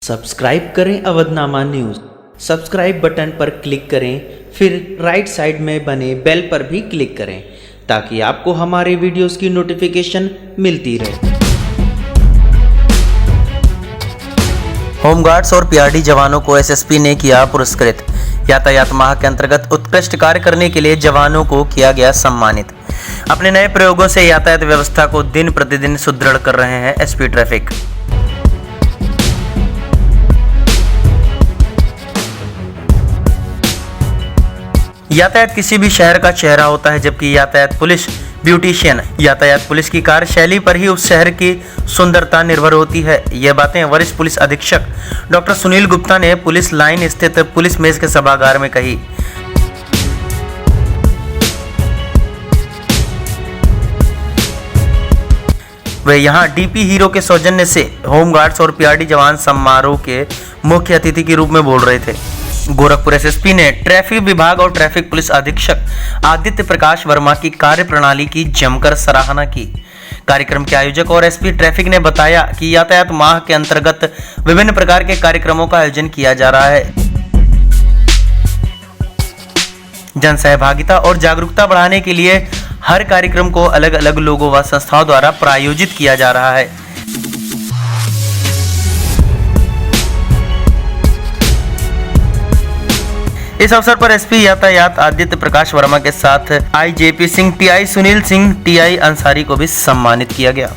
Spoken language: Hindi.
सब्सक्राइब करें अवधनामा न्यूज़। सब्सक्राइब बटन पर क्लिक करें, फिर राइट साइड में बने बेल पर भी क्लिक करें ताकि आपको हमारे वीडियोस की नोटिफिकेशन मिलती रहे। होमगार्ड्स और पीआरडी जवानों को एसएसपी ने किया पुरस्कृत। यातायात माह के अंतर्गत उत्कृष्ट कार्य करने के लिए जवानों को किया गया सम्मानित। अपने नए प्रयोगों से यातायात व्यवस्था को दिन प्रतिदिन सुदृढ़ कर रहे हैं एसपी ट्रैफिक। यातायात किसी भी शहर का चेहरा होता है, जबकि यातायात पुलिस ब्यूटिशियन। यातायात पुलिस की कार्यशैली पर ही उस शहर की सुंदरता निर्भर होती है। ये बातें वरिष्ठ पुलिस अधीक्षक डॉक्टर सुनील गुप्ता ने पुलिस लाइन स्थित पुलिस मेज के सभागार में कही। वे यहां डीपी हीरो के सौजन्य से होमगार्ड्स और पीआरडी जवान समारोह के मुख्य अतिथि के रूप में बोल रहे थे। गोरखपुर एसएसपी ने ट्रैफिक विभाग और ट्रैफिक पुलिस अधीक्षक आदित्य प्रकाश वर्मा की कार्य प्रणाली की जमकर सराहना की। कार्यक्रम के आयोजक और एसपी ट्रैफिक ने बताया कि यातायात माह के अंतर्गत विभिन्न प्रकार के कार्यक्रमों का आयोजन किया जा रहा है। जन सहभागिता और जागरूकता बढ़ाने के लिए हर कार्यक्रम को अलग अलग लोगों व संस्थाओं द्वारा प्रायोजित किया जा रहा है। इस अवसर पर एसपी यातायात आदित्य प्रकाश वर्मा के साथ IJP Singh, TI Sunil Singh, TI Ansari को भी सम्मानित किया गया।